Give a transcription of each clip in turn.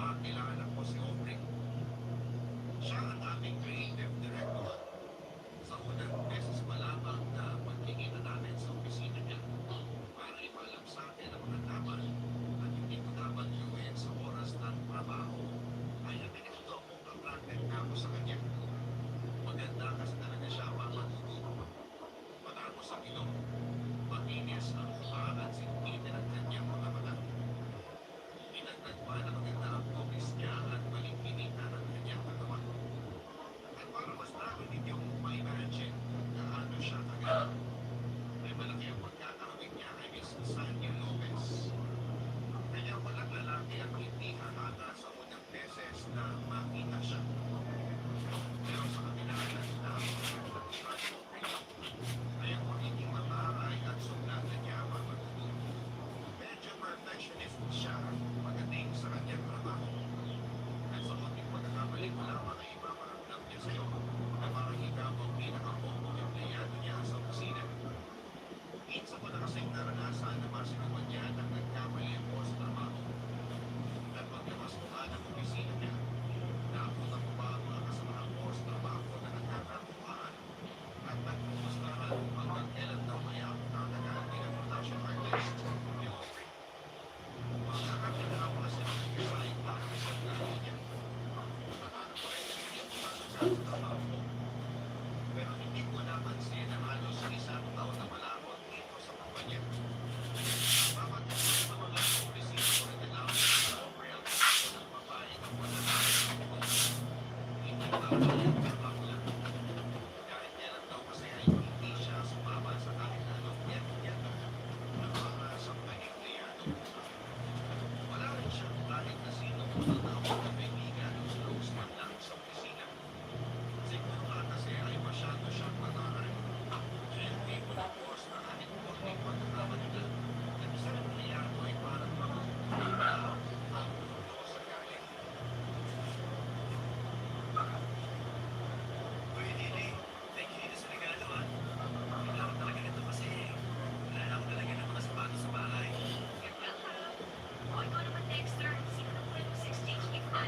makilala ko si Aubrey. Siya ang aming creative director. Sa unang beses pa lamang na pagkikita namin sa opisina niya, para ipaalam sa akin ang mga dapat at hindi ko dapat gawin sa oras ng trabaho, ay natinito kong kapractic ako sa kanya. Maganda kasi talaga siya mapatuturo. Matapos ang ilong, makinis ang mukha at sintitin ang kanyang mga mata. Dinagdag pa na maganda ang boses niya at maligpinitan ang kanyang katawan. At para mas lalo ninyong ma-imagine na ano siya kagaling, ay malaki ang pagkakawin niya kay Miss Sanya Lopez. Kaya walang lalaki ang hindi hahanga sa unang beses na makita siya. Pero sa kabila ng pagkakasyon ay ang magiging mataray at suglatan niya ang matuturo. Medyo perfectionist siya pagdating sa kanyang trabaho. At sa konting pagkakamali mo lamang ay ipaparamdam niya sa'yo na parang ikaw ang pinaka-bongong empleyado niya sa opisina. Minsan ko na kasing naranasan na masinuman niya ng nagkamali mo sa trabaho. At paglabas mo nga ng opisina niya, naabutan mo ba ang mga kasamahan mo sa trabaho na nagkakakuhaan at nagpumustahan hanggang kailan daw ay ako tatagal bilang production artist ni Aubrey. Makakakita ko kasi ng design para sa sandali niya. Paano ko rin hindi ako masasabi sa trabaho ko. Pero hindi ko napansin na halos isang taon na malabot dito sa kumpanya. Bawat isa sa mga opisina ko rin nalaman sa Aubrey ang gusto ng babae na wala na ako. Hindi babalik ang trabaho lang. Kahit kailan daw kasi ay hindi siya sumama sa kahit anong yan ng mga sampay empleyado. Wala rin siya kahit na sino kung tawag na kaibigan o close man lang sa opisina. Siguro nga kasi ay masyado siyang mataray. Kaya hindi ko na boss na kahit morning pagkakama nila. At isang empleyado ay parang makukuha ang mundo sa galing. Uy, Lily, thank you sa regalo ah. Kailangan talaga nito kasi wala na ako talaga ng mga sapatos sa bahay. You're welcome. O ikaw naman, Dexter. Sino na po yung 6 exchange gift natin?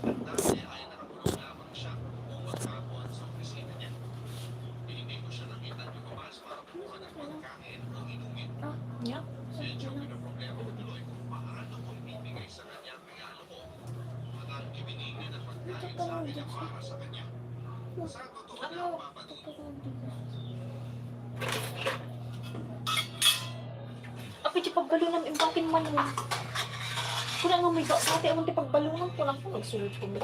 Dati ay nakakulong lamang siya o magkapon sa opisina niya. Hindi ko siya nakita lumabas para kumuha ng pagkain o inumin. Yeah. Medyo pinaproblema ko tuloy kung paano ko ibibigay sa kanya ang regalo ko at ang ibinigay na pagkain sa akin na para sa kanya. Sa totoo lang, Papa Dudut, Ako di pagbalunan imbakin man mo. Kuna nga may dati amon ti pagbalunan ko lang ko nagsulod ko mo.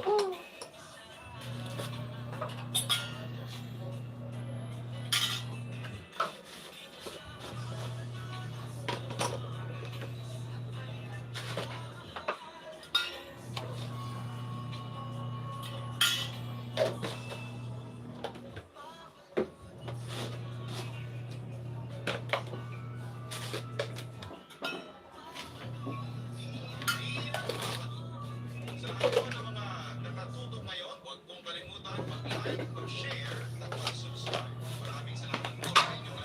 sa lahat ng mga nakatutok ngayon, huwag pong kalimutan mag-like, mag-share, at mag-subscribe. Maraming salamat po sa inyong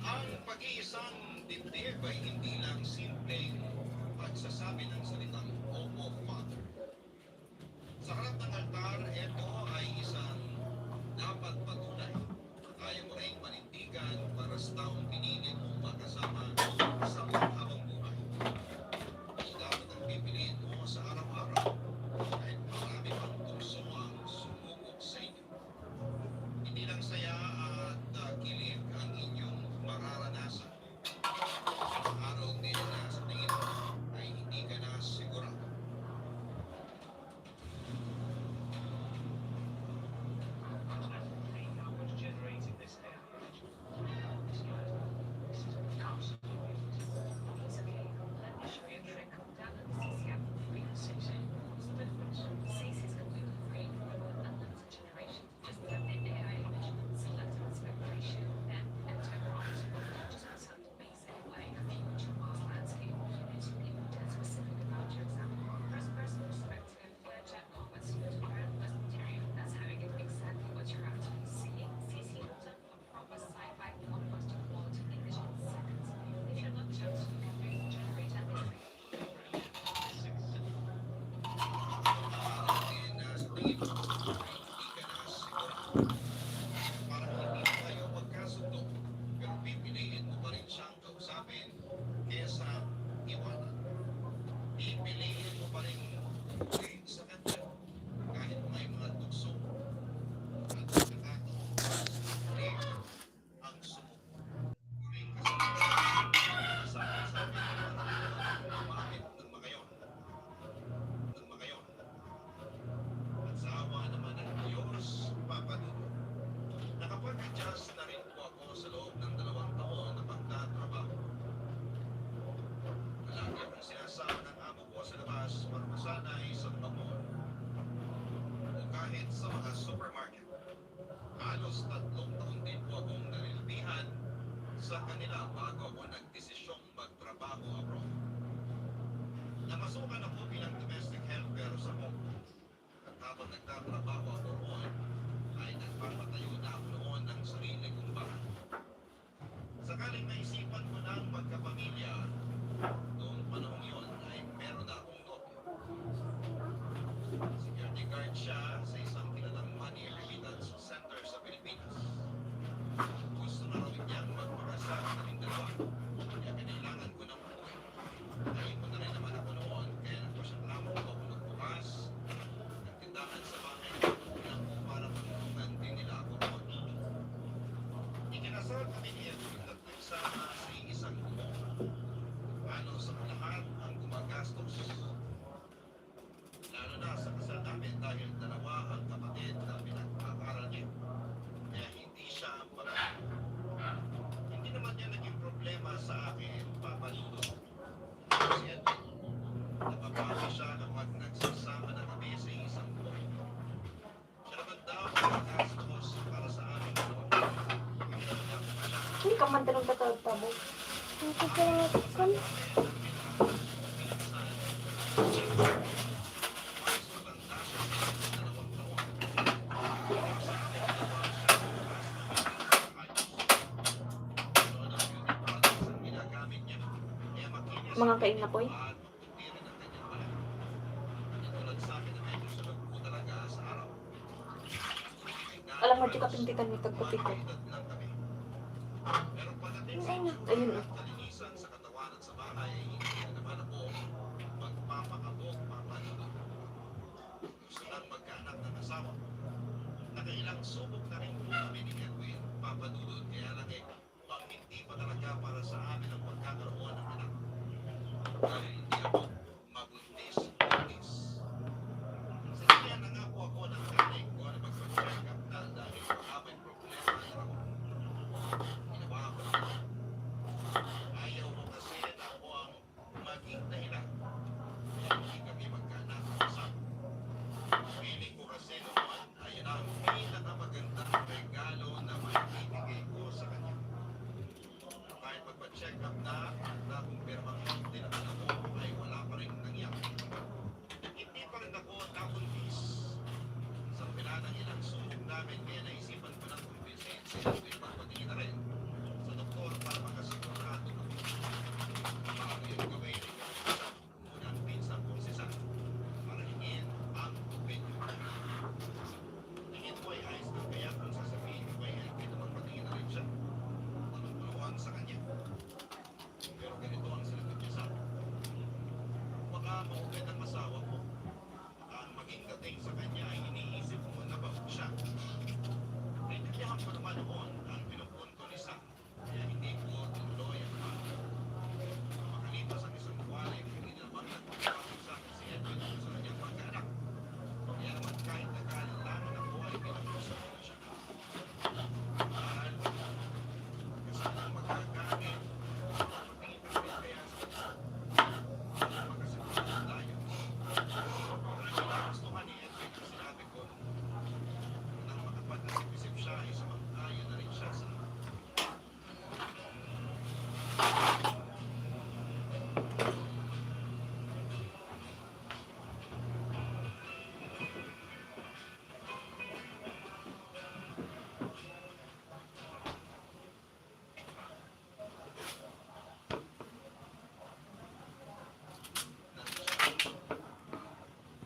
ang pag-iisang dibdib ay hindi lang simpleng pagsasabi ng salitang Opo, Father. Sa harap ng altar, ito ay isang dapat patunay. Kaya mo rin panindigan para sa taong pinili mong makasama sa panghabang buhay. Ito dapat ang pipiliin mo sa araw-araw kahit marami pang tukso ang sumubok sa inyo. Hindi lang saya at kilig ang inyong mararanasan. Ang araw din na sa tingin mo ay hindi ka na sigurado. Nakapag-adjust na rin po ako sa loob ng 2 taon na pagtatrabaho. Palagi akong sinasama ng amo ko sa labas para masanay sa mga mall o kahit sa mga supermarket. Halos 3 taon din po akong narilbihan sa kanila bago ako nagdesisyong magtrabaho abroad. Namasukan ako bilang domestic helper sa home. At habang nagtatrabaho ako roon, ay nagpapatayo na ako noon ng sarili kong bahay. Sakaling naisipan ko ng magkapamilya, noong panahon yun ay meron na akong nobyo. Security guard siya sa isang kilalang money remittance center sa Pilipinas. Gusto na raw niyang magpakasal kaming dalawa, kaya kinailangan ko ng umuwi. Dahil ko na rin naman ako noon, kaya nagpasyaklamang ako magbukas ng tindahan sa bahay ng para matulungan din nila ako noon. Ikinasal kami ni Edwin at nagsama sa isang bubong. Paano sa lahat ang gumagastos? Lalo na sa kasal namin dahil 2 ang kapatid na pinag-aaral niya. Kaya hindi siya ang parang. Hindi naman yan naging problema sa akin, Papa Dudut. Kasi Edwin, nababawi siya kapag nagsasama na kami sa isang bubong. Siya naman daw ang gastos para sa aming dalawa. Hindi ka man tanong tatawag-tabo. Hindi ka kan. Mga kainapoy. At mabuti rin ang kanyang wala. Tulad sa akin na medyo sunod po talaga sa araw. Alam mo, di ka pintitan ni tagputi ko. Mag-edad lang kami. Pero pagdating sa Ay, na. itsura Ayun, at kalinisan sa katawan at sa bahay, hindi na naman ako magpapakabog, papanudo. Gusto lang magkaanak ng asawa. Nakailang subok na rin po kami ni Edwin, papadudod, kaya lang hindi pa talaga para sa amin ang pagkakaroon ng anak. Dahil hindi ako mabuntis-buntis. Sinigyan na nga po ako ng nanay ko na magpa-check up na dahil baka may problema na ako. Ginawa ko naman. Ayaw ko kasi na ako ang maging dahilan. Kaya hindi kami magkaanak ng asawa. Feeling ko kasi noon, ayun ang pinakamagandang regalo na maibibigay ko sa kanya. Kahit magpa-check up na at nakumpirmang hindi naman ako ay wala pa rin nangyari. Hindi pa rin ako nabuntis. Sa pila ng ilang sunog namin, kaya naisipan ko ng kumbinsin si Edwin magpatingin na rin sa doktor para makasigurado kami. Bago yung gawin, muna ang pinsan kong si Sam para hingin ang opinion. Tingin ko ay ayos na kaya kung sasabihin ko ay Edwin naman patingin na rin siya. Tanong-tanungan sa kanya. Pero ganito ang sinagot niya sa akin. Baka maugad ang asawa mo. Baka ang maging dating sa kanya ay iniisip mo na ba siya. Naintindihan ko naman noon ang pinupunto ni Sam. Kaya hindi ko tuloy ang mga. Makalipas ang isang buwan ay hindi naman nagpapasok sa akin si Edwin kung sa kanyang pagkaanak. Kaya naman kahit nagkalaman ako ay pinapuso ko na siya. Mahal mo na. Kasama ang magkagamit. Magtingin kami kaya sa magkasigurado tayo. Ang gustuhan ni Edwin ang sinabi ko nang makapag-isip-isip siya ay sumang-ayon na rin siya sa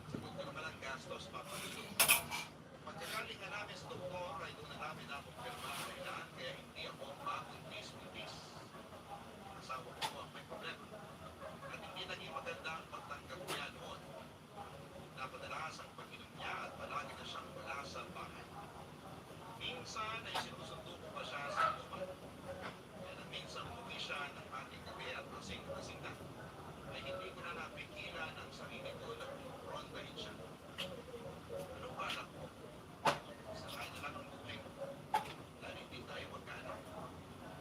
sagot ko naman ang gastos papadulog. Pagkakaling nga namin sa doktor ay doon na namin nakumpirma ang kailangan kaya hindi ako mabuntis-buntis. Asawa ko ang may problema. At hindi naging maganda ang pagtanggap niya noon. Napadalas ang pag-inom niya at palagi na siyang wala sa bahay. Minsan ay sinusundo ko pa siya sa luma. Kaya na minsan umuwi siya ng ating gabi at lasing-lasing na. Ay hindi ko na napigilan ang sarili ko na kumprontahin siya. Anong balak mo? Sakay na lang ang buhay mo. Dahil hindi tayo magkaanak.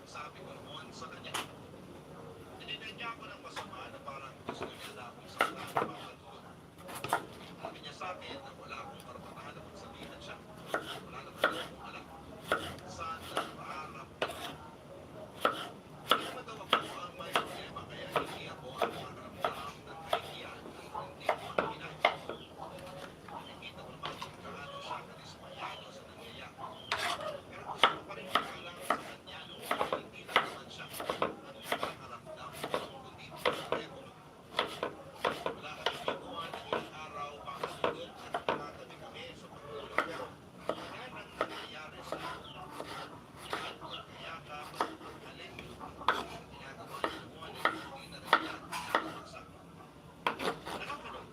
Sabi ko noon sa kanya. Tinignan niya ako ng masama na parang gusto niya na akong saktan na papatulog. Sabi niya sa akin na wala akong karapatahan na magsabihan siya. Wala naman na akong alam. Saan na maharap ko. Hindi naman daw ako ang may problema kaya hindi ako ang makaramdam ng kahihiyan ng hindi ko ang ginagawa. Nakikita ko naman kung gaano siya kadismayado sa nangyayari. Pero gusto ko pa rin ikalang sa kanya noon na hindi lang naman siya ang nakakaramdam kundi kompleto. Wala kami biguan ng ilang araw pakatulog at nakatabi kami sa pagtulog niya. Yan ang nangyayari sa akin. At pagkayakap ang alin ang ginagawa niya noon ay hindi na rin niya nakakabagsak. Nakakalong.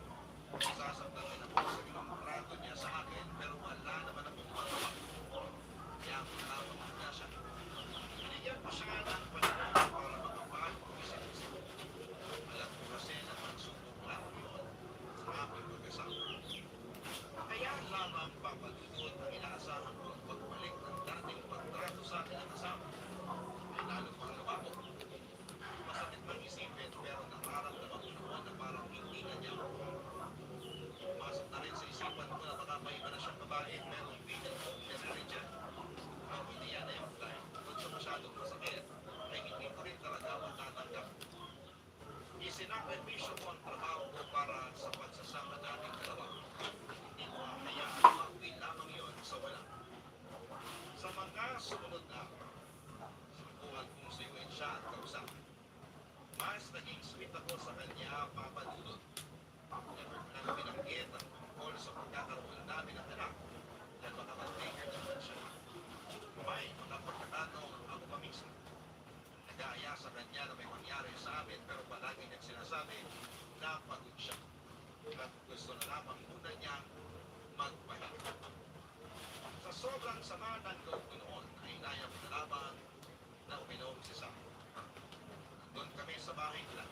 Sasaktan din ako sa ginamtrato niya sa akin pero wala naman akong magawa. Kaya ako lamang niya siya. Binigyan ko siya ng panahon para makabago ang isip-isip. Alam ko kasi na pagsubok lang yun sa aking pag-asawa. Kaya lamang papadudod ang inaasahan kong pagbalik ng dating pagtrato sa akin ang asawa. Ay lalong pangalawa ko. Masakit mang isipin pero nararamdaman ko noon na parang hindi na niya ako. Pumasok na rin sa isipan ko na baka may iba na siyang babae pero feeling ko yan rin siya. Ang hindi yan ay apply. Kung sa masyadong masakit ay hindi ko rin talaga matatanggap. Isinakripisyo ko ang trabaho ko para sa pagsasama nating dalawa. Hindi ko hayaan na mauwi lamang yun sa wala. Sa mga sumunod na araw, sinubukan kong suyuin siya at kausapin. Mas naging sweet ako sa kanya, Papa Dudut. Never ko lang binanggit ang tungkol sa pagkakaroon namin ng anak. Dahil makamantaker naman siya. May mga pagkakataon ako pa minsan. Nag-aaya sa kanya na may mangyari sa amin pero palagi niyang sinasabi na pagod siya. At gusto na lamang muna niya magpahinga. Sa sobrang sama ng loob ko noon, ay inaya ko na lamang na uminom si Sam. Doon kami sa bahay nila.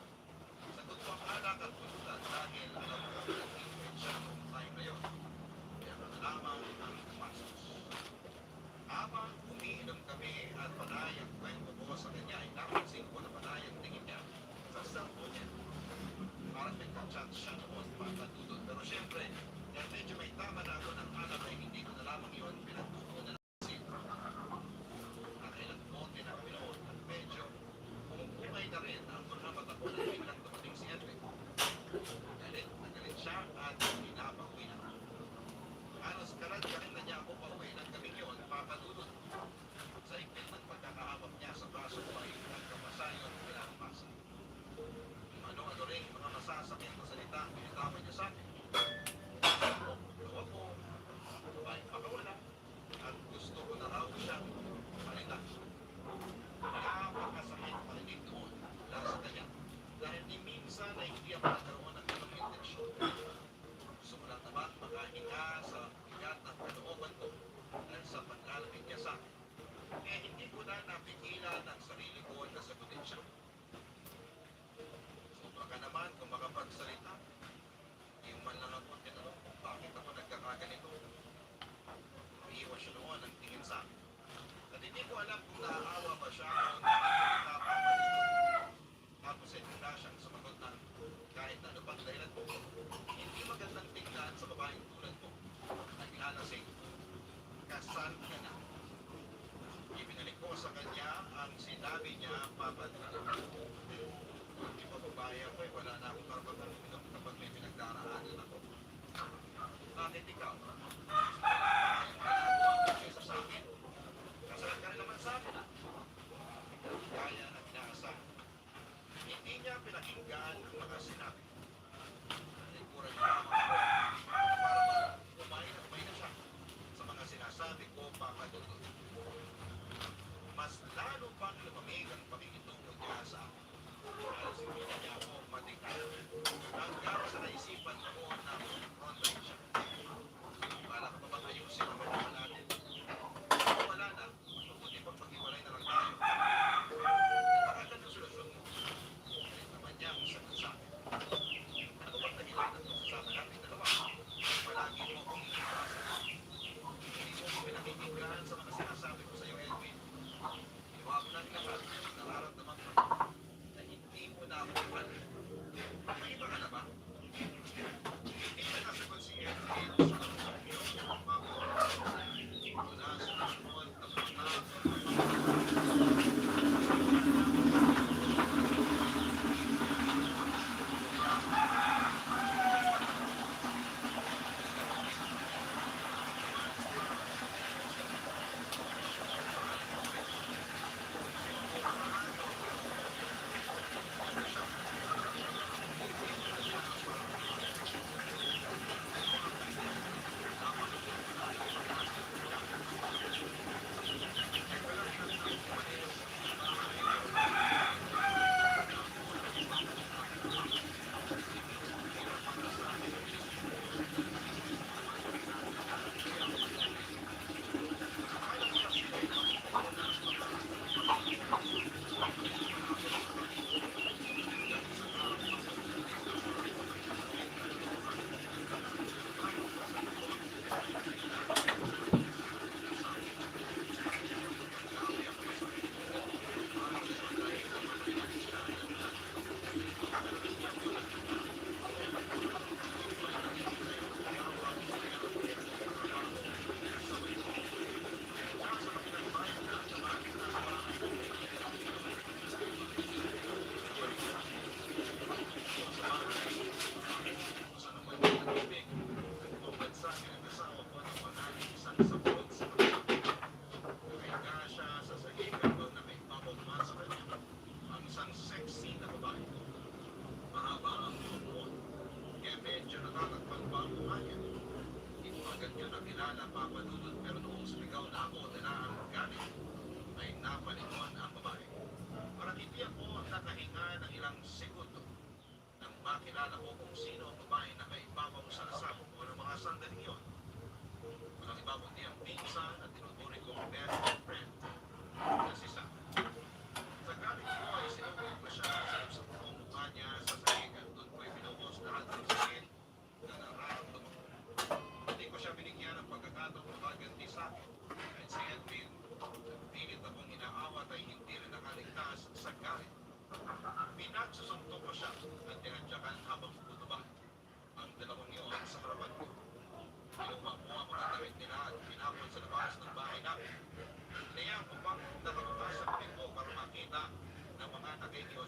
Sa tutwang alak at pulutan dahil alam ko na nag-invent siya noong time na yun. Kaya na lamang ang pumasok. Habang umiinom kami at panay ang kwento ko sa kanya, ay napansin ko na panay ang tingin niya sa cellphone niya. Parang may ka-chat siya noon, Papa Dudut. Pero syempre, dahil medyo may tama na ako ng alak ay hindi ko na lamang yun pinagtuko na nasin. Nakailang bote na kami noon at medyo pumupukay na rin ang mga mata ko na biglang dumating si Edwin. Galit na galit siya at pinapauwi na. Halos karad-karin na niya ako pauwi ng gabing yun, Papa Dudut. Sa ikpit ng pagkakahawak niya sa braso ko ay nagkapasa yun pinapasa. Ano-ano rin mga masasakit na salita ang pinitama niya sa akin. Gawa ko, ay makawala. At gusto ko na raw siyang palitan. Napakasakit palitin doon mula sa kanya. Dahil ni minsan ay hindi ako nagkaroon ng ganong intensyon. Gusto ko lang naman makahinga sa bigat ng kalooban ko dahil sa paglalamig niya sa akin. Kaya hindi ko na napigilan ang sarili ko na sagutin siya. Sobra ka naman kung makapagsalita. Hindi man lang ako tinanong kung bakit ako nagkakaganito. Iiwas siya noon ang tingin sa akin. At hindi ko alam kung naaawa ba siya o nakapapalito. Tapos ay bigla siyang sumagot na kahit ano pang dahilan ko. Hindi magandang tingnan sa babaeng tulad ko. Nag-alasing. Kasal ka na. Ibinalik ko sa kanya ang sinabi niya, Papa Dudut. Hindi pa babae ako eh, wala na akong karapatan uminom kapag may pinagdaraanan ako. Bakit ikaw? Ayaw ka na ako kaysa sa akin. Kasal ka rin naman sa akin ah. Kaya na pinaasahan. Hindi niya pinakinggan ang mga sinabi. Nalikuran niya lamang ako para kumain at may na siya sa mga sinasabi ko, Papa Dudut. Mas lalo pang lumamig ang pagigitungkol niya sa akin. Halos hindi na niya ako matignan. Hanggang sa naisipan ko na confront siya. Bala ka pa bang ayusin ang mga natin? Kung wala na, mabuti pang pag-iwalay na lang tayo. Napakaganda ng solusyon mo. Galit naman niya ang sagot sa akin. Ano bang dahilan ng pagsasama natin dalawa? Palagi mo akong iniiwasan. Hindi mo ako pinakikinggan sa mga sinasabi ko sa iyo, Edwin. Iwanan ka ba? Nararamdaman ko na hindi mo na ako mahal. May iba ka na ba? Hindi na nasagot si Edwin sa tanong niyo. Ito na sumusunod na mga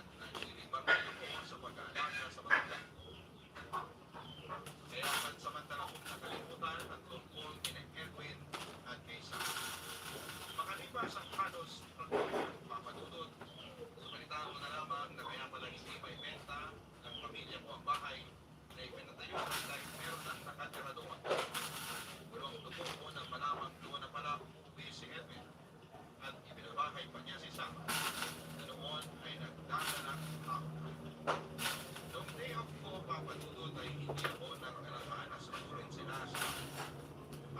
at nanlilibar din ako sa pag-aalaga sa matanda. Kaya pansamantalang nakalimutan ang tungkol kina Edwin at kay Sam. Makalipas ang halos papadudod, balitaan ko na lamang na kaya pala hindi may benta ng pamilya ko ang bahay na ipinatayo dahil meron ang nakatira doon. Bulong dugo ko nang malamang doon na pala uuwi si Edwin at ibinabahay pa niya si Sam na noon ay nagdadala ako. Noong day off ko papadudod ay hindi ako nakakalaman na sunurin sila sa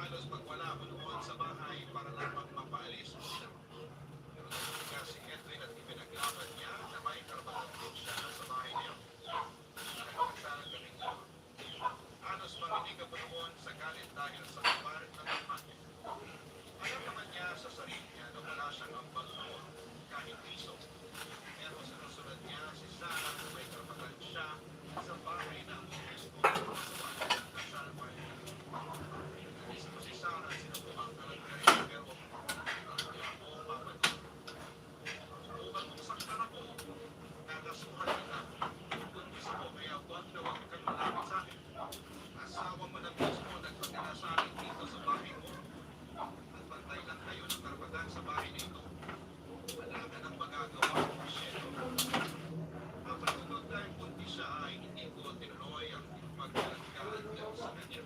halos pag wala ako noon sa bahay para lamang mapaalis ko sila. Pero nagpunta si Edwin at ipinaglaban niya na may karapatan din siya sa bahay niya. Nakakagsalan kaming dalawa. Halos marinig ako noon sa galit dahil sa kaparit ng naman. Alam naman niya sa sarili niya na wala siyang ambag noon kahit piso. Pero sinusunod niya si Sarah na may karapatan siya sa bahay na ang Kristo sa bahay ng kasalman. Nalis ko si Sarah sinubukan ka lang rin pero hindi ako papadod. Subukan kong saktan ako. Kakasuhan kita. Buntis ako kaya huwag na huwag kang malapit sa akin. Asawa mo na mismo nagpagdala sa akin dito sa bahay mo. At pantay lang kayo ng karapatan sa bahay nito. Wala ka nang magagawa kung isyento. Ang pagtutod dahil buntis siya ay hindi ko tinuloy ang paglalagkaan dahil sa kanya.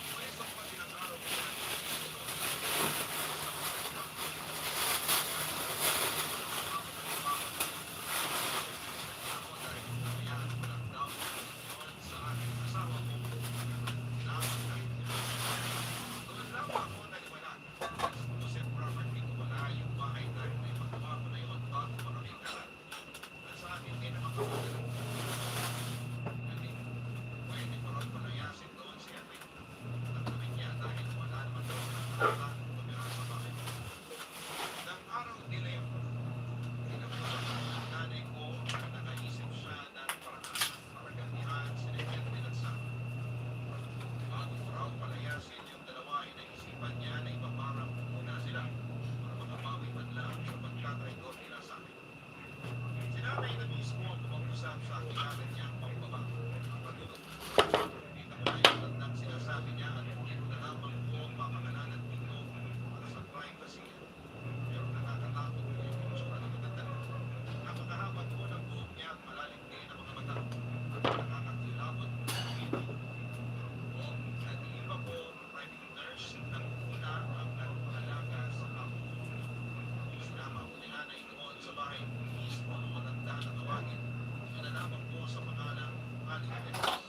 May isang pa din ang araw ko na ako dahil nabayaan ko lang daw noon sa aking asawa ko. Lamang kahit doon lang ako naliwalan. Kasi property ko wala yung bahay dahil may magawa ko na yun bago pa kami kasal. At sa akin din naman kapag hindi pwede ko ron palayasin doon si Edwin. At gawin niya dahil wala naman daw nakakalaban tumira sa bahay. Nang araw dilim, tinapos ang nanay ko na naisip siya ng paraan para ganihan si Edwin at Sam. Bago ko raw palayasin yung dalawa ay naisipan niya na ipaparang muna sila para makabawi man lang sa pagkatraidor nila sa akin. Si nanay na mismo ang kumag-usap sa akin niyang pambaba ang pagdudod. Kita ko na yung tandang sinasabi niya at hindi ko na lamang po mapangalanan dito para sa privacy. Pero nakakatakot ko yung itsura ng matanda. Napakahaba po ng buhok niya at malalim din ang mga mata. At nakakakilabot po ang ngiti. O, nag-iiba po private nurse ng una ang nagpahalaga sa ako. Sinama ko ni nanay noon sa bahay mismo ang matanda na tawagin. Yun na lamang po sa pangalang Aling Edwin.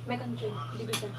May country, division.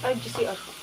RGCR.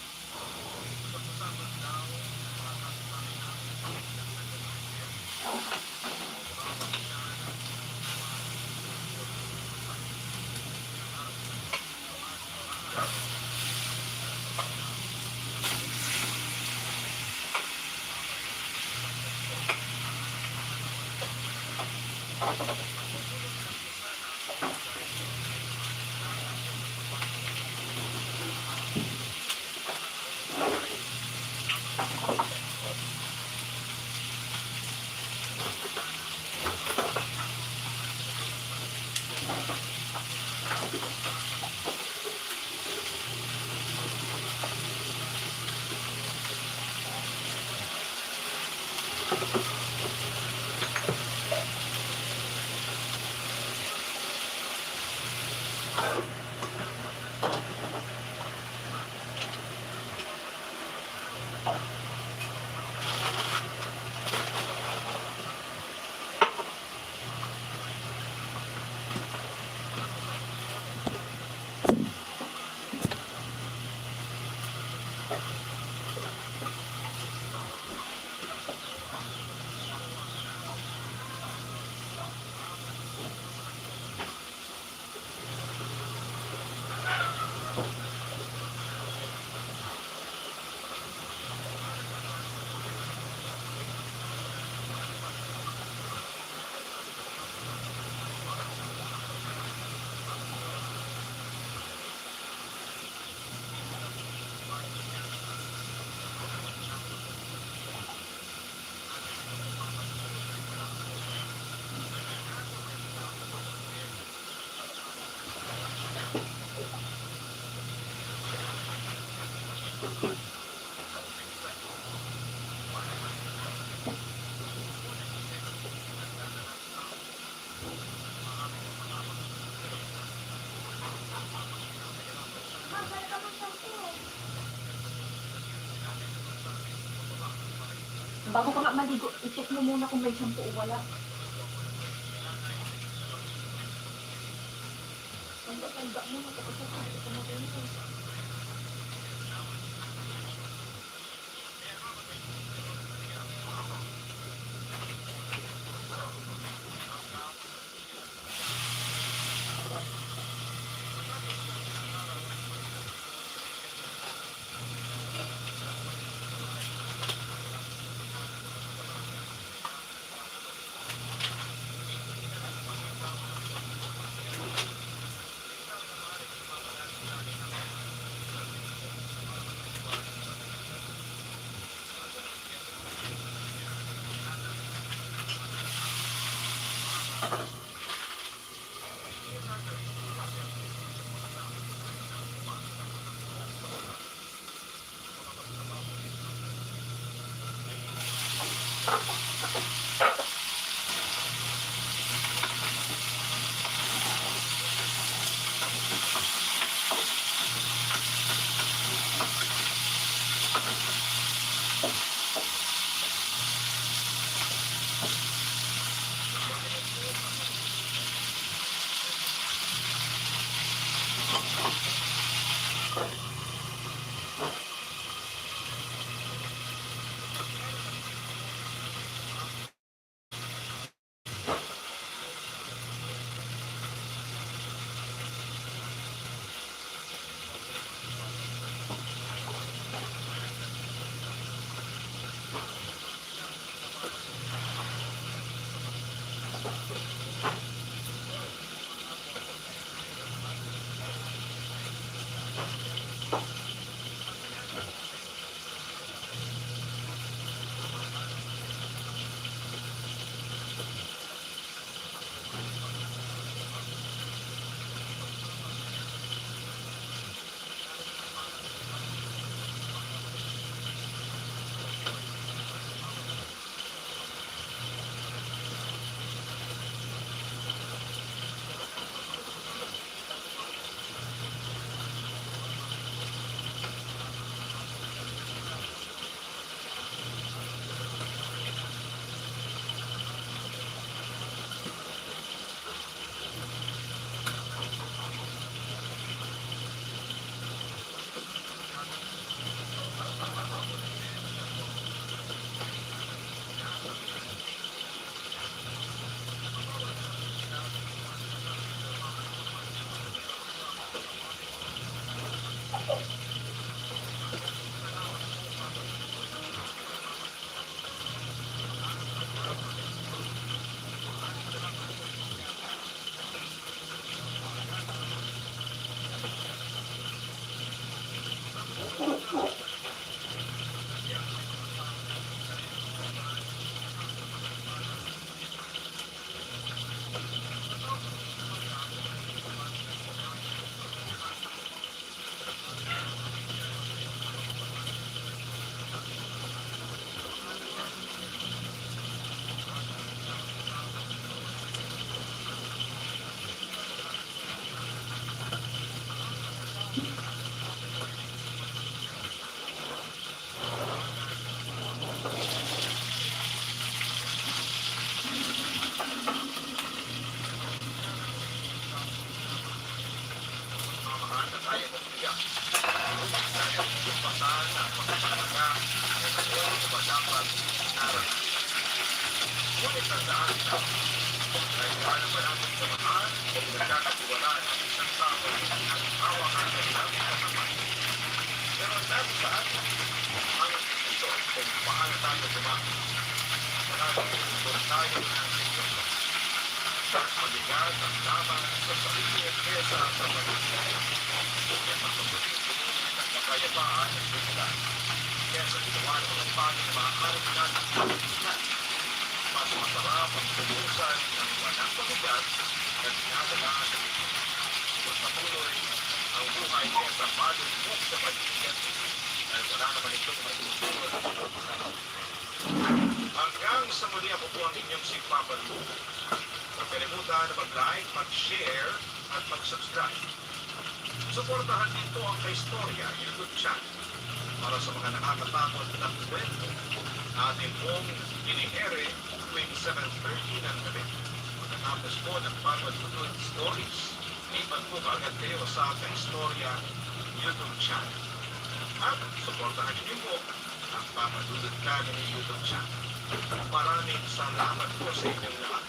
Bago ka nga maligo, i-check mo muna kung may shampoo o wala. Tanda mo, matapos Ngunit tandaan na, kahit gaano pa natin samahan o pinagkakatiwalaan ang isang tao at hawakan ng namin kasama. Pero ang nasa sa atin, ang desisyon kung paano tayo gumamit. Maraming desisyon tayo ng sitwasyon. Mas mabigat ang laban sa sarili at kesa sa pamilya. Kaya masabuting pinili ng kapayapaan at biglan. Kaya sa ginawa ng mga panginamaan natin lahat. Mas masarap ang tumusan ng walang pabigat at dinadalaan ng ito. Mas patuloy ang buhay kesa malulubog sa pag-iingat dahil wala naman itong matutulog sa hanggang sa muli ako po ang inyong si Papa Lu. Huwag kalimutan na mag-like, mag-share at mag-subscribe. Suportahan dito ang Kaistorya YouTube channel para sa mga nakakatakot na kwento na atin pong inihere tuwing 7:30 ng gabi. Pagkatapos po ng Papadudod Stories, ipan po kaagad kayo sa Kaistorya YouTube channel. At suportahan niyo po ang Papadudod Family YouTube channel. Maraming salamat po sa inyong lahat.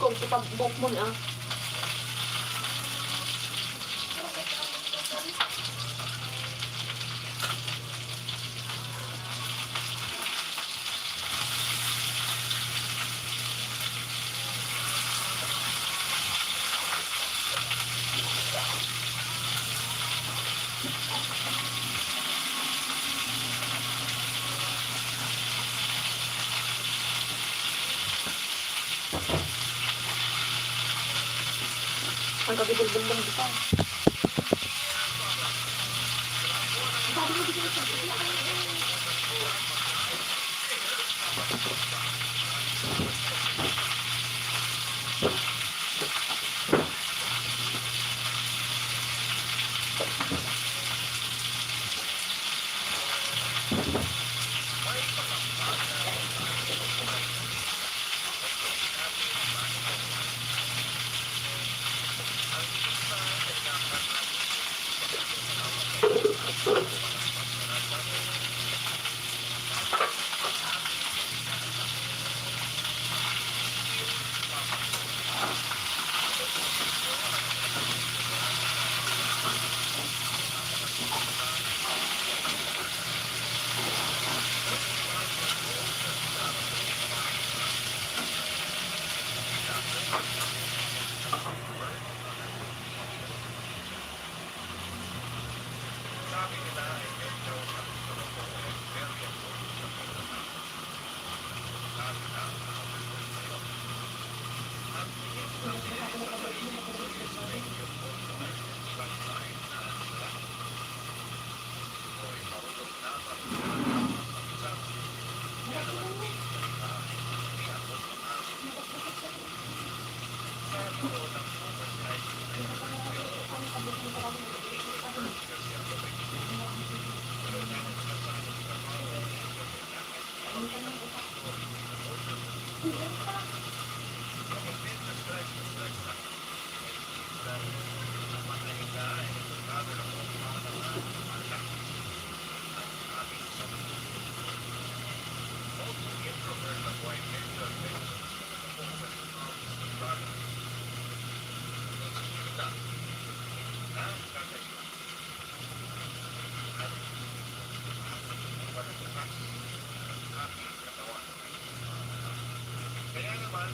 Kung ipag-book mo na. Ang kagibul-bulbong kita. Sabi mo dito sa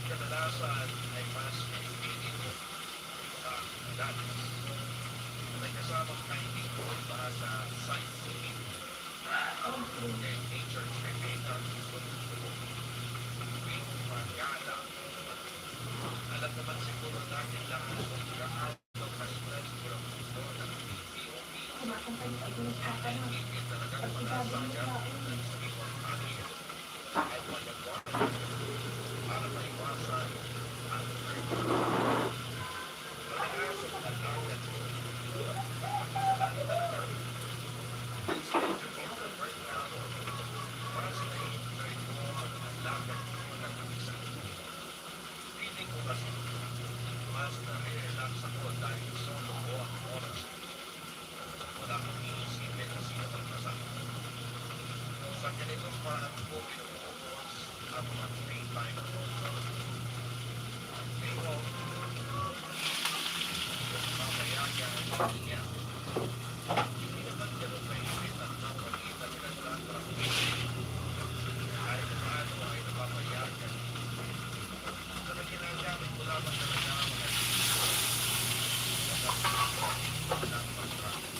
kadalasan ay mas pinipili ko sa dagat. May kasamang kahiling ko para sa sightseeing and nature recreation. Tuwing magala, alam naman siguro natin lahat kung gaano kasulat siguro ang mundo ng POP. Hindi talagang malasagap ng sariwang hangin at magagawa para maiwasan ang hurricane. Madalas sa mga dagat, para sa nai-enjoy ko ang dagat ng mag-isa. Feeling ko kasi mas na-relax ako dahil solo ko ang oras. Wala kang iisipin na sino ang kasama. Sa ganitong parang ko pinupuos ang mga free time ko. Pero, mamaya yan niya. Hindi naman ganun mahigit ang napagitan ng tatrapin. Kahit paano ay napapayagan. Sa na ginagamit ko lamang talaga ang mga ng pag-travel.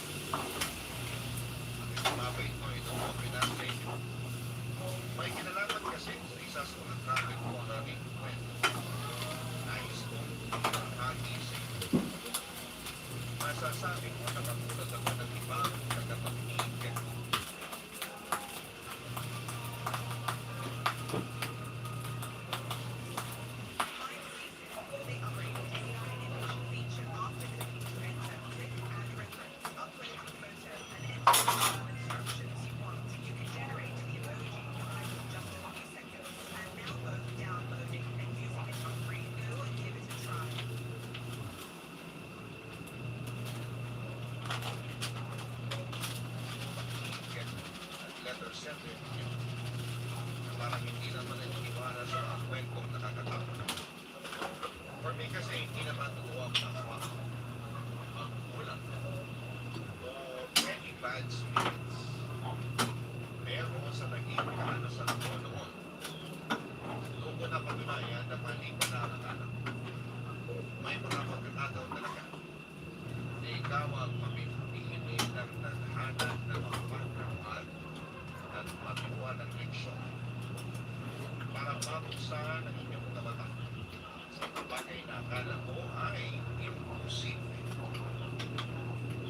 Mabait mo itong open ang sa inyo. May kinalaman kasi sa isa sa mga travel ko ang aming kwento. Nais kong hagi sa inyo. Masasabi ko na katulad ako ng ibang tagapag-iigan. Letter sender na parang hindi naman nagtiwala sa mga kwentong nakakatakot. For me kasi hindi naman totoo ang nakakwa, ang kulang, o any bad spirits. Pero sa naging karanasan ko noon, doon ko na patunayan na mali ko na ang anak. May mga pagkakataon talaga na ikaw ang mamimili ng naghanap ng mga pagkakamahal at matuwa ng leksyon para mabuksan ang inyong mga mata sa mga bagay na akala mo ay imposible.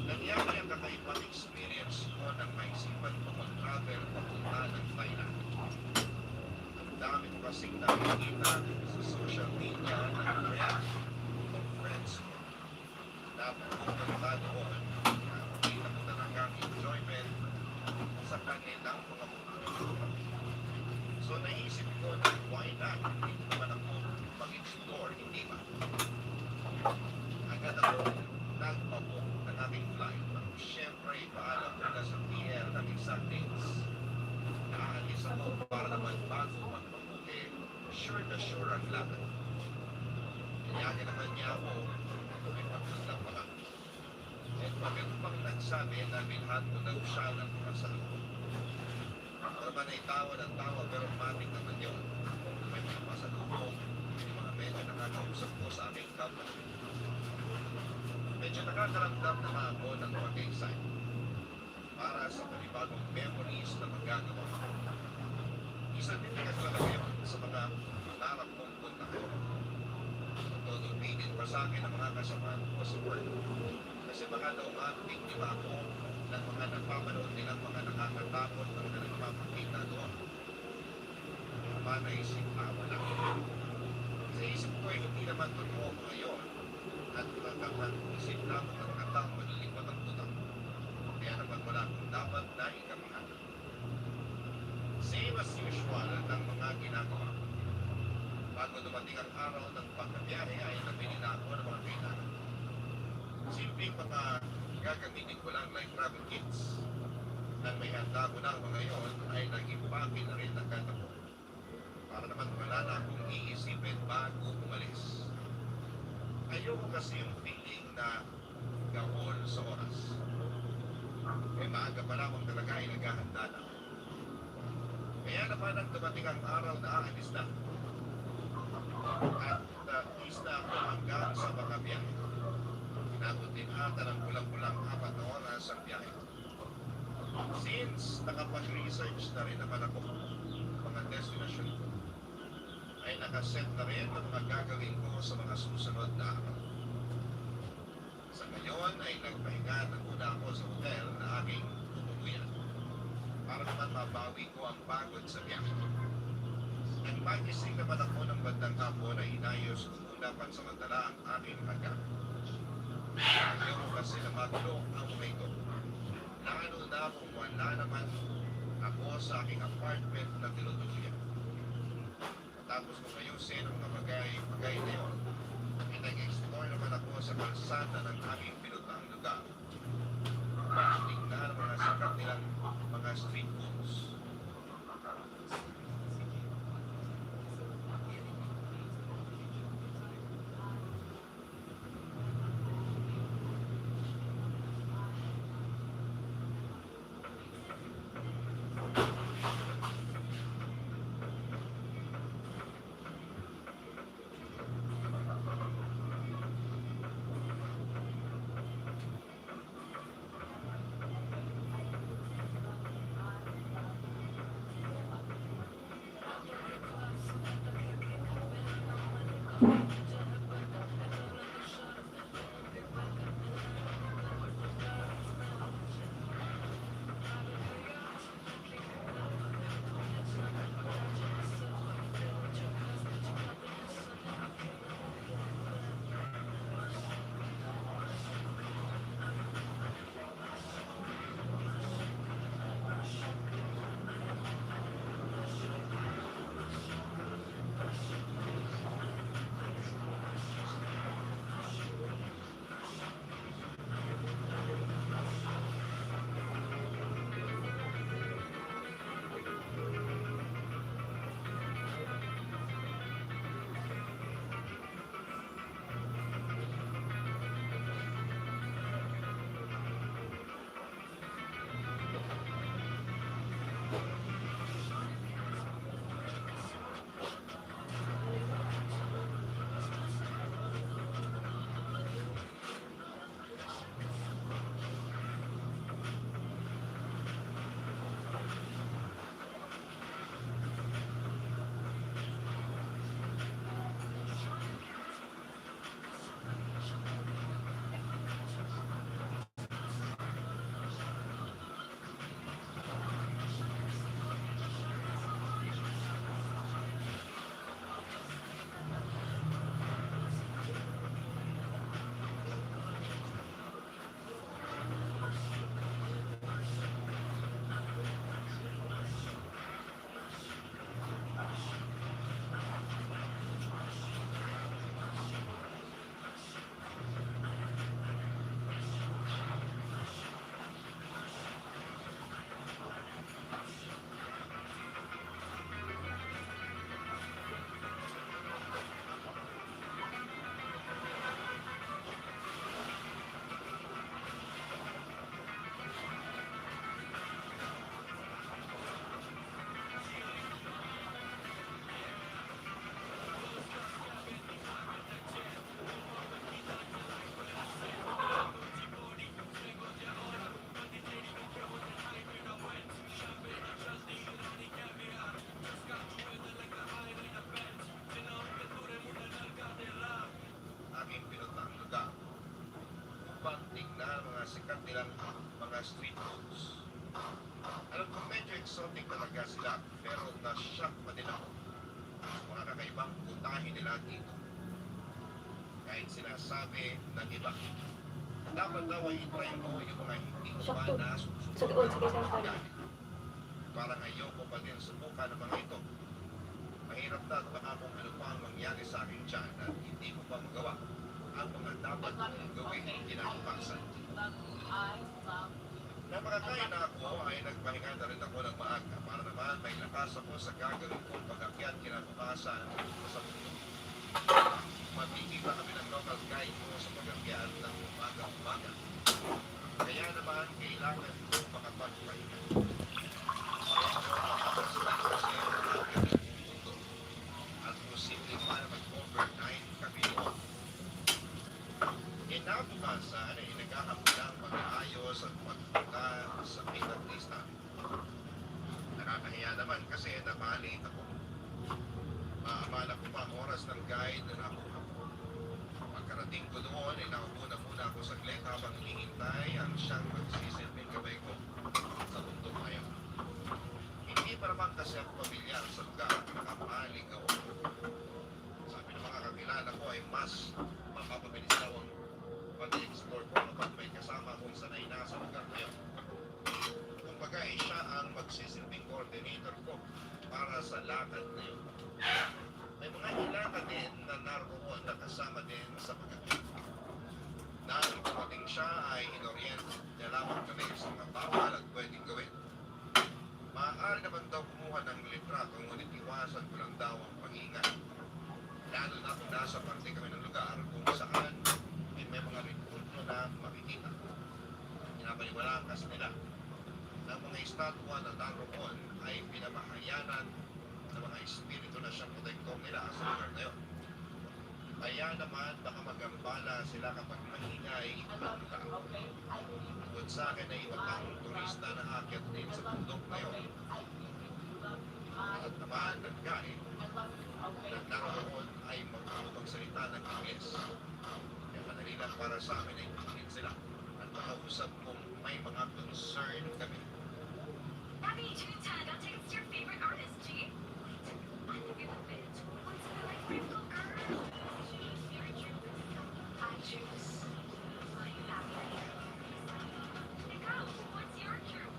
Nangyari ang kakaibang experience ko nang maisipan ko mag-travel papunta ng Thailand. Ang dami ko kasing nakikita sa social media ng friends ko na pupunta doon. Nakikita ko talagang enjoyment sa kanilang mga mukha. So naisip ko na why not? Hindi naman ako mag-explore, hindi ba? Agad ako nagpabook ng aming flight. Siyempre, paalam ko na sa PR ng isang days. Naalis ako para naman bago magpabuke, sure na sure ang laban. Kaya naman niya ako, may pagkaklang mga. At magandang nagsabi na bilhan ko daw siya ng mga salubong. Naman ay tawa ng tawa pero mating naman yun. May mga pasalubong, may mga medyo nakakausap ko sa aming company. Medyo nakakaramdam naman ako ng pag-excite para sa panibagong memories na magagawa ko. Isa din na talaga yun sa mga nangarap kong puntahan. Tutulungin pa sa akin ang mga kasamahan ko sa work. Kasi baka daw mabiktima ako ng mga nagpapanood nilang mga nakakatakot na nagpapakita doon. Ama naisip wala. Sa isip ko ay hindi naman totoo ngayon at isip lamang ang mga tao malilipat ang tutang. Kaya naman wala kung dapat na ikamahan. Same as usual ng mga ginagawa ko. Bago dumating ang araw ng pagkabiyahe ay nabili na ako ng mga kailangan. Simpleng mga gagamitin ko lang like travel kits. Nang may handa ko na mga yon ay nag-impake na rin ang ganda ko. Para naman wala na akong iisipin bago umalis. Ayoko kasi yung feeling na gawol sa oras. Maaga pa lamang talaga ay naghahanda na. Kaya naman ang dumating ang araw na aalis na. At isla ako hanggang sa mga biyahe. Inabot din ata ng kulang-kulang 4 oras ang biyahe. Since nakapag-research na rin naman ako mga destination ko, ay nakaset na rin ang mga gagawin ko sa mga susunod na araw. Sa ngayon ay nagpahinga na muna ako sa hotel na aking tutuluyan para naman mabawi ko ang pagod sa biyahe. Nang magising naman ako ng bandang hapon ay inayos ko muna pansamantala ang aking hagam. Ayaw kasi na magulo ang mga ito. Lalo na kung wala naman ako sa aking apartment na tinutuluyan. Tapos kung ayusin ang mga bagay na yun, ay nag-explore naman ako sa kalsada ng aming pinuntaang lugar. Tingnan ang mga sikat nilang mga street foods. sikat nilang mga street foods. Alam ko medyo exotic talaga sila, pero na-shock pa din ako sa mga kakaibang putahe nila dito. Kahit sinasabi ng iba, dapat daw ay itry mo yung mga hindi ko pa nasusunod na pagkain. Parang ayoko pa din subukan ng mga ito. Mahirap na at baka kung ano pa ang mangyari sa akin dyan at hindi ko pa magawa ang mga dapat kong gawin kinabukasan. Napakakain na ako ay nagpahinga na rin ako ng maaga para naman may lakas ako sa gagawin kong pag-akyat kinabukasan sa mundo. Magkikita kami ng local guide ko sa pag-akyat ng umaga-umaga. Kaya naman kailangan ko makapagpahinga. Kaya ako makapagpahinga kasi ang aking mundo at posible pa na mag-focus Kaya naman kasi napalit ako. Maamala ko pa ang oras ng guide na nakuha ko. Pagkarating ko doon, ay nakapuna muna ako saglit habang hinihintay ang siyang magsisilbing gabay ko sa bundok na yun. Hindi pa naman kasi ako pamilyar sa lugar at nakapaling ako. Sabi ng mga kakilala ko ay mas mapapabilis daw ang pag-explore ko kapag may kasama kung sanay na sa lugar na yun. Kumbaga ay siya ang magsisilbing coordinator ko para sa lakad na yun. May mga ilata din na naroon na kasama din sa pagkakit. Nang dumating siya ay inorient niya lamang kami sa mga bawal at pwedeng gawin. Maaari naman daw kumuha ng litrato ngunit iwasan ko lang daw ang pag-ingay. Lalo na kung nasa parte kami ng lugar kung saan may mga rekulto na makikita. Pinapaliwalaan kasi nila na mga estatwa na naroon ay pinamahayanan ng mga espiritu na siyang protektor nila sa lugar na yun. Kaya naman baka magambala sila kapag mahingay ang tao. Bukod sa akin ay iba pang turista na aakyat din sa bundok na yun. At naman nagkain na naroon ay magsalita ng Ingles. Kaya madali lang para sa amin ay kunin sila at makausap kung may mga concern kami. Abby, June's hand. I'll take us to your favorite artist, G. I think it's a bit. What's the like Rainbow Girl? Your truth. I choose my family. Ikaw, what's your truth?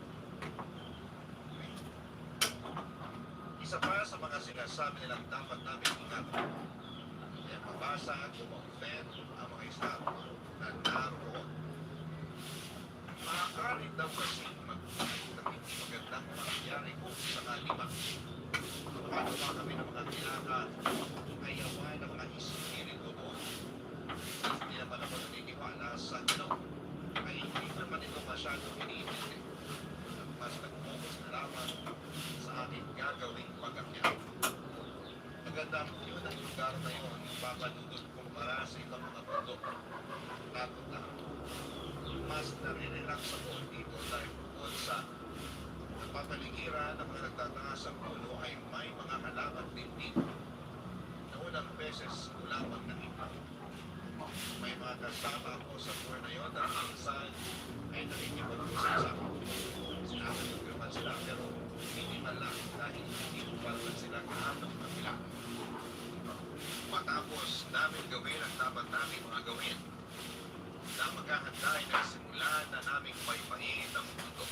Isa pa sa mga sinasabi nilang dapat namin ingatan. Kaya mabasa at kumongfet ang mga estado na naroon. Maaari daw kasi magpapit ng hindi magandang mangyari kung sakali ba. Makagawa kami ng mga kinaka-ayawa ng mga espiritu doon. Hindi naman ako naniniwala sa Diyos. Ay hindi naman ito masyadong iniintindi. At mas nag-focus na lamang sa aking gagawing pag-akyat. Maganda po yun ang lugar na yun, papadudod kumpara sa ibang mga bundok. Takot na. Mas nare-relax ako dito dahil bukod sa napapaligiran ng mga nagtataas ang puno ay may mga halaman din dito. Naunang beses ko lamang nakita. May mga kasama ako sa tour na yun at minsan ay nakikipag-usap sa akin. Sinabi ko naman sila pero hindi man lang dahil hindi ko pa naman sila kahanap ng kailangan. Matapos namin gawin ang dapat namin mga gawin na maghahanda ay nagsimula na naming paypain ang mundo.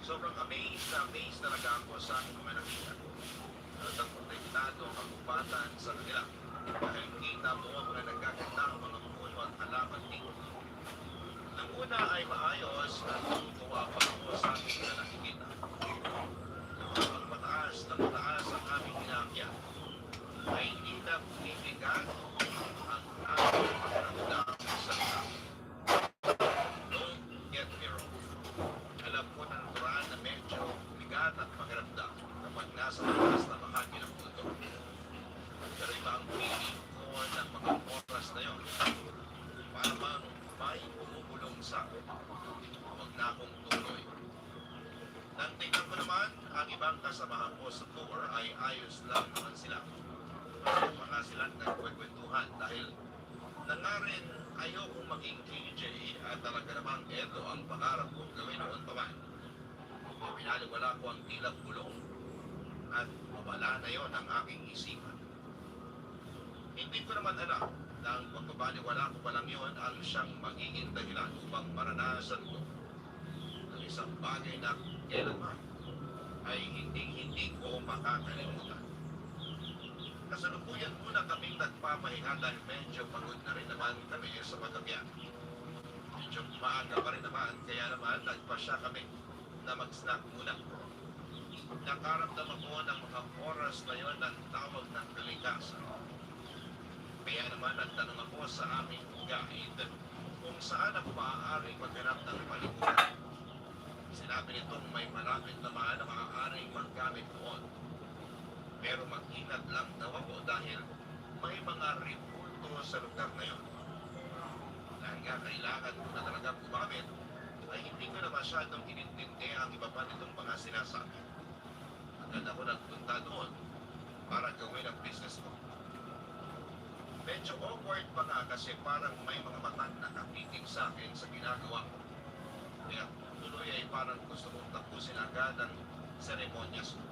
Sobrang amazed na talaga ako sa aking mga nakita. At ang protektado ang kagubatan sa kanila. Dahil kita mo ang mga nagkaganda ang mga puno at halaman dito. Nang una ay maayos at tutuwa pa ako sa aking mga nakikita. Ang mataas ang aming inaakyat ay hindi na bumibigay ang aming pagkaramdam sa tao. Don't get me wrong. Alam ko na natural na medyo bigat at pakiramdam kapag nasa taas na bahagi ng mundo. Pero iba ang feeling ko ng mga oras na yun. Para bang may bumubulong sa akin. Huwag na akong tuloy. Nang tingnan ko naman, ang ibang kasamahan ko sa tour ay ayos lang naman sila. Mga silang nagkwekwentuhan dahil na nga rin ayokong maging KJ at talaga namang ito ang pangarap kong gawin noon pa man. Pinaliwala ko ang tilang bulong at mawala na yon ang aking isipan. Hindi ko naman alam na ang pagbabaliwala ko pa lang yon ang siyang magiging dahilan upang maranasan ko ang isang bagay na kailanman ay hindi ko makakalimutan. Kasalukuyan muna kaming nagpapahinga dahil medyo pagod na rin naman kami sa pagkakyan. Medyo maaga pa rin naman, kaya naman nagpasya kami na mag-snack muna. Nakaramdam ako ng mga oras na yon ng tawag ng kalikasan. Kaya naman nagtanong ako sa aming guide kung saan ako maaaring maghanap ng paliguran. Sinabi nitong may malapit naman na maaaring maggamit doon. Pero mag-ingat lang daw ako dahil may mga ripulto sa lugar na yun. Dahil nga kailangan ko na talaga gumamit, ay hindi ko na masyadong inintindi ang iba pa nitong mga sinasabi. agad ako nagpunta doon para gawin ang business ko. Medyo awkward pa nga kasi parang may mga matang nakapitig sa akin sa ginagawa ko. Kaya tuloy ay parang gusto kong tapusin agad ang seremonyas ko.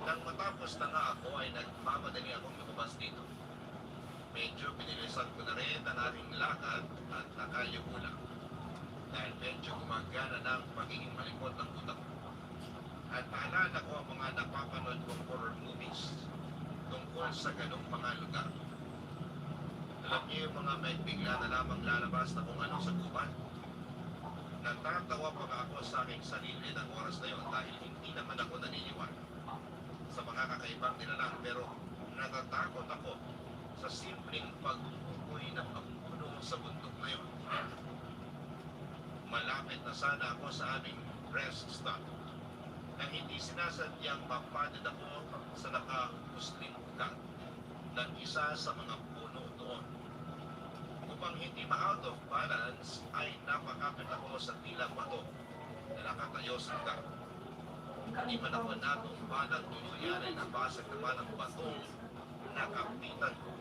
Nang matapos na nga ako ay nagmamadali akong lumabas dito. Medyo pinilisan ko na rin ang aking lakad at nakayuko lang. Dahil medyo gumagana na ang pagiging malikot ng utak ko. At naalala ko ang mga napapanood kong horror movies tungkol sa ganong mga lugar. Alam niyo yung mga may bigla na lamang lalabas na kung anong sagupan? Natatawa pa nga ako sa aking sarili ng oras na yun dahil hindi naman ako naniniwala sa mga kakaibang nilalang, pero natatakot ako sa simpleng pag-ukoy ng puno sa bundok na yun. Malapit na sana ako sa aming rest stop na hindi sinasadyang mapadid ako sa nakamusling ugat ng isa sa mga puno doon. Upang hindi ma-out of balance ay napakapit ako sa tila bato na nakatayo sa lugar. Hindi man ako natumba ng tuluyan ay nabasag naman ang batong nakapitan ko.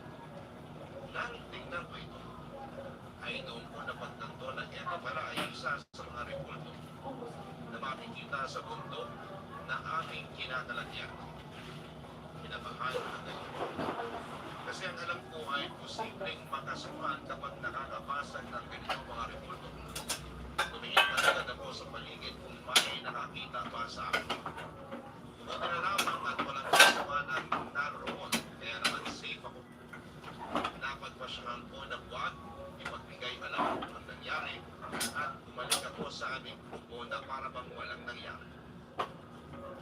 Nang tingnan ko ito, ay doon ko napagtanto na ito pala ay isa sa mga repulto na makikita sa bundok na aming kinakalagyan. Kinabahan ko ngayon. Kasi ang alam ko ay posibleng makasuhan kapag nakakabasag ng ganitong mga repulto. Tumingin na agad ako sa paligid kung may nakakita pa sa akin. Buti na lamang at walang kasama ang naroon, kaya naman safe ako. Napagpasyahan ko na buwan, ipagbigay alam ang nangyari, at bumalik ako sa aming grupo na para bang walang nangyari.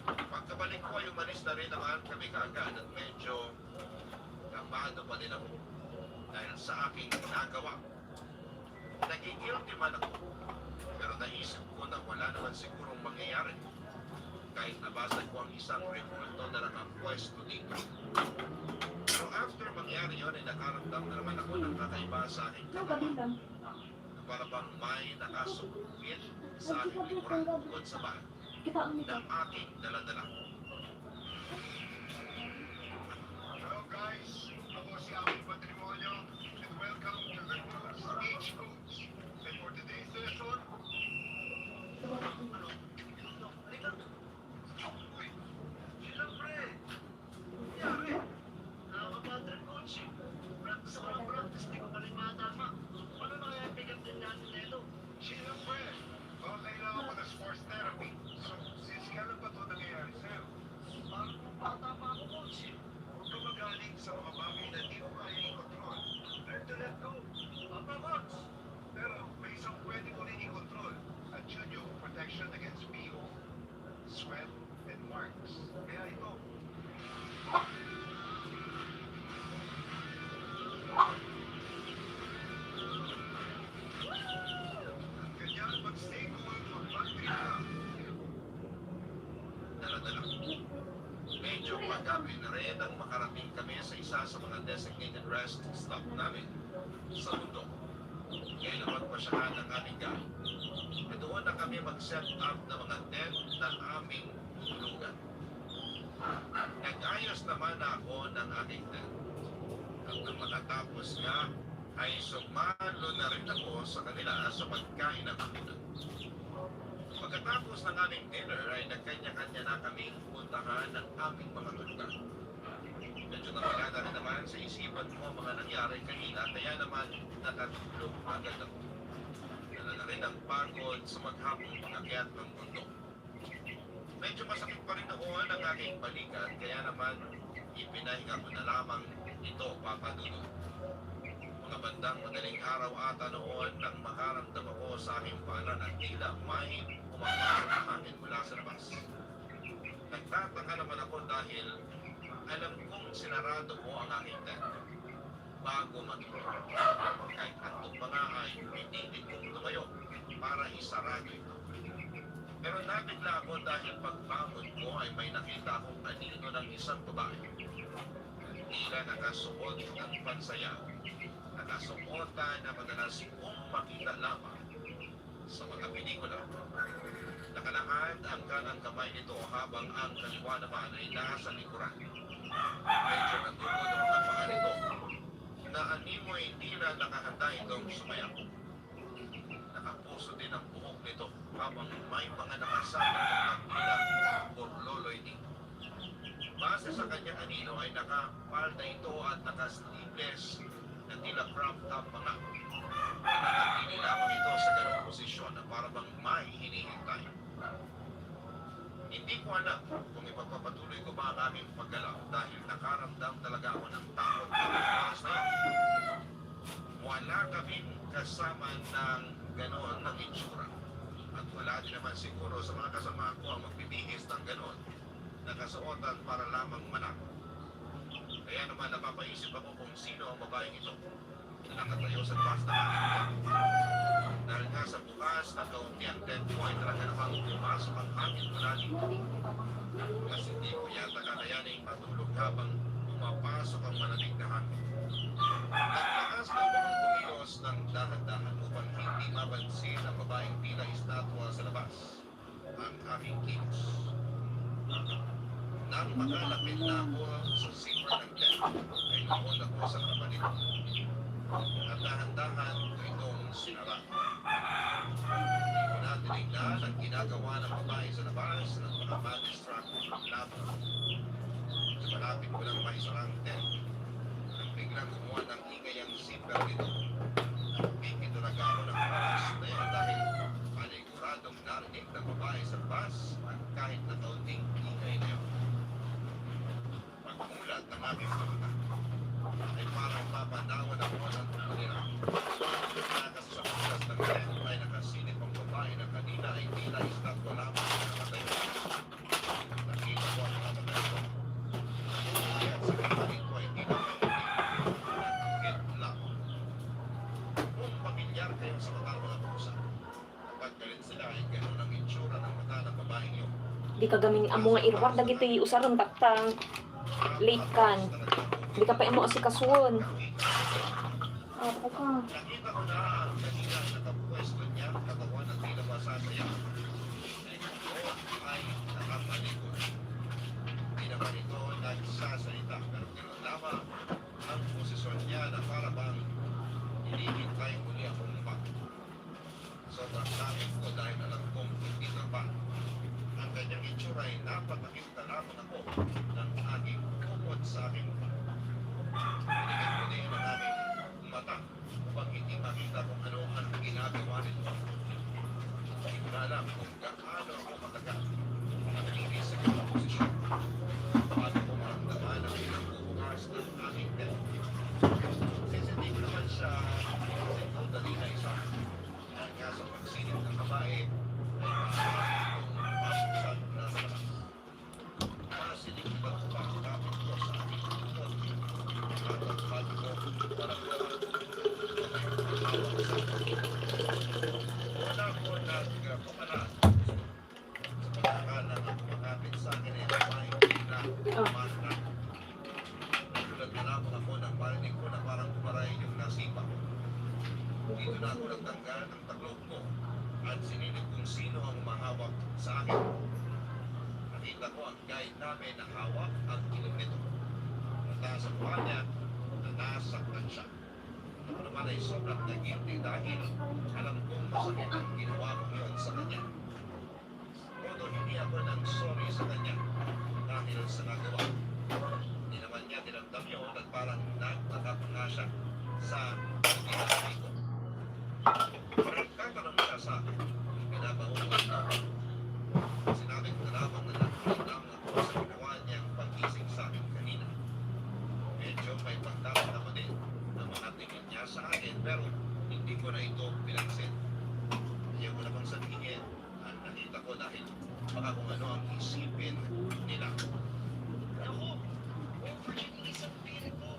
Pagkabalik ko ay umalis na rin naman kami kaagad at medyo kabado pa din ako dahil sa aking ginagawa. Nagigilty man ako, pero naisip ko na wala naman sigurong mangyayari kahit nabasag ko ang isang repulto na nakapwesto dito. Pero after mangyari yun ay nakaramdam na naman ako ng kakaiba sa aking katawan. Para bang may nakasukit sa aking likuran bukod sa bahay ng aking daladala. Hello guys, ako si Awit Patrimonio and welcome to the News H Coach. And for today's session, siyempre, kailangan ko ng sports therapy. So, since kailan ba ito nangyayari sa'yo? Parang bata pa ako, coach. Huwag ka magaling sa mga bagay na di mo kaya i-control. Learn to let go. Papa, coach. Pero may isang pwede mo rin i-control. At yun yung protection against BO, sweat, and marks. Kaya ito. Ganyan, mag-stay cool, mag-battery na. Dala-dala. Medyo paggabi na rin ang makarating kami sa isa sa mga designated rest stop namin sa bundok. Kaya napagpasyahan ang aming gamit. At doon na kami mag-set up ng mga tent na aming tutulugan. Nag-ayos naman ako ng aking tent. At nang makatapos nga, ay sumalo na rin ako sa kanila sa pagkain ng hapunan. Pagkatapos ng aming dinner ay nagkanya-kanya na kaming puntahan ng aming mga tulugan. Medyo nawala na rin naman sa isipan ko ang mga nangyari kanina, kaya naman nakatulog agad ako. Dala na rin ang pagod sa maghapong pangakyat ng bundok. Medyo masakit pa rin noon ang aking balikat, kaya naman ipinahinga ko na lamang ito papadunod. Mga bandang madaling araw ata noon nang makaramdam ako sa aking paanan at tila may pumapasok ang hangin mula sa labas. Nagtataka naman ako dahil alam kong sinarado ko ang aking tent bago mag-ipon. Kahit anong pa nga ay pinitin kong tumayo para isarado ito. Pero nabigla ako dahil pagbangon ko ay may nakita akong anino ng isang babae. Tila nakasuot ng pansaya. Nakasuota na madalas kong makita lamang sa mga pelikula. Nakalakad Nakaangat ang kanang kamay nito habang ang kaliwa naman ay nasa likuran. Medyo natulog ang mga paa nito na animoy tila nakahanda itong sumayaw. Nakapuso din ang buhok nito habang may mga nakasabit ng tila or loloy din. Base sa kanyang anino ay nakapalda ito at naka-sleeveless na tila crop top pa nga. Nananatili lamang ito sa ganong posisyon na parang may hinihintay. Hindi ko alam kung ipagpapatuloy ko ba ang aming paggalaw dahil nakaramdam talaga ako ng takot na oras na yun. Wala kaming kasama ng gano'n ng itsura. At wala din naman siguro sa mga kasama ko ang magbibihis ng gano'n na kasuotan para lamang manako. Kaya naman napapaisip ako kung sino ang babaeng ito na nakatayo sa labas ng aking tent. Dahil nga sa bukas na kaunti ang tent ko ay talaga namang pumasok ang hangin mula dito. Kasi hindi ko yata kakayaning matulog habang pumapasok ang malamig na hangin. Naglakas na akong kumilos ng dahan-dahan upang hindi mabansin ang babaeng tila estatwa sa labas. Ang aking kilos. Nang makalapit na ako sa zipper ng tent, ay naon ako sa harapan nito. At dahan-dahan ko itong sinara. Hindi ko na tinignan ang ginagawa ng babae sa labas ng mga mag-distract laban. Sa malapit ko lang maisarang tent, nang biglang gumawa ng ingay ang zipper nito. Nakapikit talaga ako ng oras na yan dahil paniguradong narinig ng babae sa labas at kahit na kaunting ingay na yun. Pagmulat ng aking mata, ay parang mapanawan ako ng tulira. Nakas sa bukas ng tent ay nakasilip ang babae na kanina ay tila estatwa lamang na nakatayo. Nakita ko ang mga mata ito. Kaya sa kapatid ko ay tila nagkit lang. Kung pamilyar kayo sa mata ng mga pusa, kapag galit sila ay gano'n ang itsura ng mata ng babaeng yun. Di ka gaming amo nga irwak dagito usaron taktang late kan. Di ka pa imo si kasuon. Apo ka. Nakita ko na ang kanina nakapwesto niya ang katawan ng tila masasaya. Ay ito ay nakapalikod. Hindi naman ito nagsasalita pero gano'n lamang ang posisyon niya na para bang hinihintay muli akong lumak. Sobrang takot ko dahil alam kong hindi na ba. Ang kanyang itsura ay napatakip na lamang ako ng aking kumot sa aking mukha. Pinigil ko din ang aking mata upang hindi makita kung ano ang ginagawa nito. Hindi ko na alam kung gaano ako matagal nanatili sa ganang posisyon. Paano ko maramdaman ang pinagbubukas ng aking tent. Since hindi ko naman siya dali na isa. Dahil nga sa pagsilip ng babae ay pasok na sa labas. Masilip ba ito pa ang kapit ko sa aking kumot. At ang pag ko para ko wala ko nagkapapalan sa pagkakala na kumakapit sa akin ay babae na kumana. Nagulat na lamang ako nang marinig ko na parang kumaray yung nasipa ko. Dito na ako nagtanggal ng taglog ko at sinilip kung sino ang mahawak sa akin. Nakita ko ang guide namin na hawak ang ilong nito. Nataas ang paa niya na nasaktan siya. Ako naman ay sobrang na-guilty dahil alam kong masakit ang ginawa ko yun sa kanya. Although hindi ako nang sorry sa kanya dahil sa nagawa. Hindi naman niya tinamdam yun at parang nagtatap nga siya sa ginagawa ko. Parang tatanong siya sa akin kung pinabahuan na ako. Sinabi ko na lamang na nakikitang ako sa ginawa niyang pag-ising sa akin kanina. Medyo may pagdapat ako din ng mga tingin niya sa akin pero hindi ko na ito pinansin. Ayaw ko namang sabihin ang nakita ko dahil baka kung ano ang isipin nila. Ako, over yung isang pilit mo.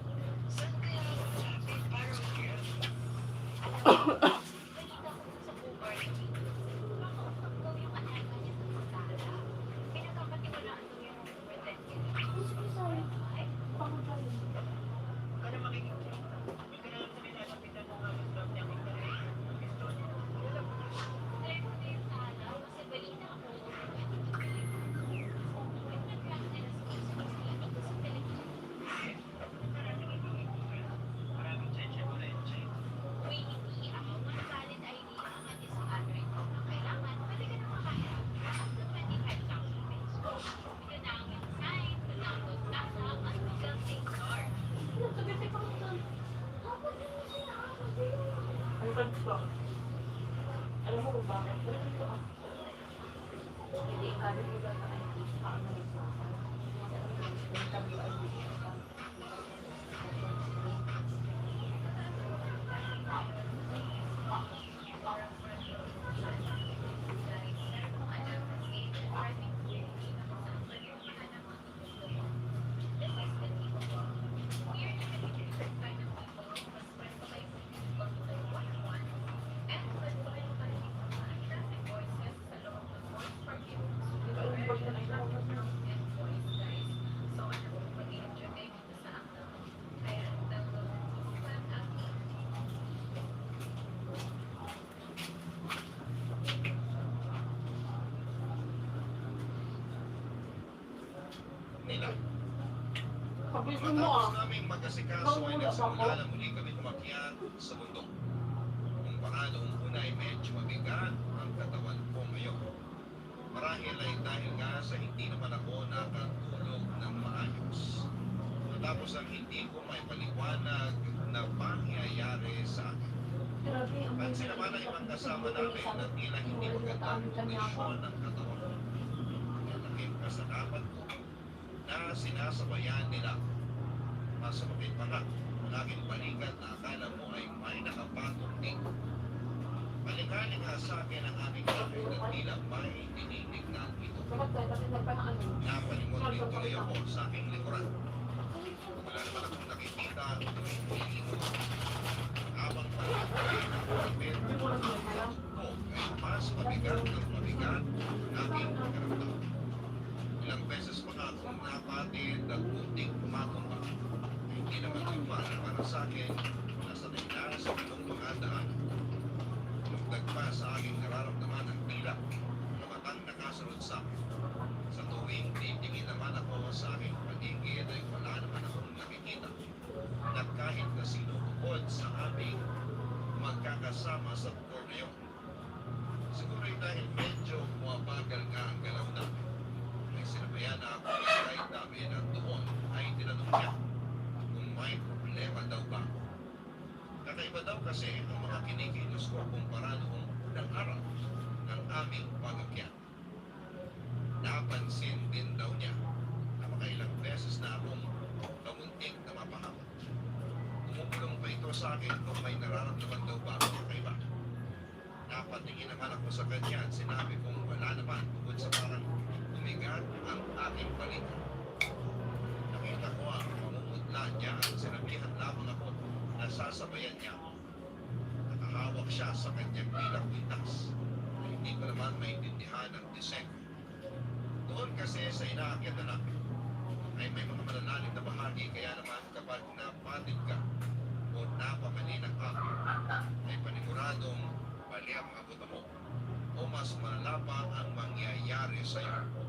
Saan kaya ako sabi parang here? Balita ko sa Bogart. Ikaw yung anak niya sa Sara. Pinagkakatiwalaan mo yung pretend. Ay, Para makikita. Hindi ka naman kami nalapitan ng mga staff niya kung kaya. alam mo na yung Sara. Kasi balita ko, Alam mo kung bakit? Hindi ka rin ko lang nila. Pagbisin mo Matapos naming magkasikaso ay nagsimula na muli kami umakyat sa bundok. Kung baka noong una ay medyo mabigat ang katawan ko ngayon. Marahil ay dahil nga sa hindi naman ako nakatulog ng maayos. Matapos ang hindi ko may paliwanag na pangyayari sa akin. Pansin naman ang ibang kasama namin na tila hindi magandang kondisyon ng katawan. Malaking kasalamat ko na sinasabayan nila. Masakit pa nga, ang aking balikat na akala mo ay may nakapatong dito. Malingaling nga sa akin ang aming bahay na tila may tinitignan ito. Napalingon din tuloy ako sa aking likuran. Wala naman akong nakikita tuwing hilingon. Habang palagi ng kapit ko ay mas mabigat ng mabigat ang aking karamdam. Ilang beses pa nga akong napatid at munting kumatumba. Hindi naman yung para sa akin nasa na sa itong mga daan. Lumagdag pa sa aking nararamdaman ang tila na matang nakasunod sa akin. Sa tuwing titingin naman ako sa aking paligid ay wala naman akong nakikita. At kahit na sino bukod sa aming magkakasama sa lugar na yun. Siguro dahil medyo bumabagal nga ang galaw namin. May sinabayan na ako sa kahit namin at doon ay tinanong niya kung may problema daw ba. Kakaiba daw kasi ang mga kinikilos ko kumpara noong unang araw ng aming pag-akyat. Napansin din daw niya na makailang beses na akong kamuntik na mapahamak. Umupulong pa ito sa akin kung may nararamdaman daw ba ako kakaiba. Napatingin naman ako sa kanya at sinabi kong wala naman bukod sa parang tumigat ang aking balikat. Nakita ko ang pamumutla niya at sinabihan lamang ako na sasabayan niya ako. Nakahawak siya sa kanyang bilang pintas. Hindi ko naman maintindihan ang disenyo. Doon kasi sa inaakyat na namin ay may mga malalalim na bahagi kaya naman kapag napatid ka o napamalinak ka ay paniguradong bali ang mga buto mo o mas malala pa ang mangyayari sa iyo.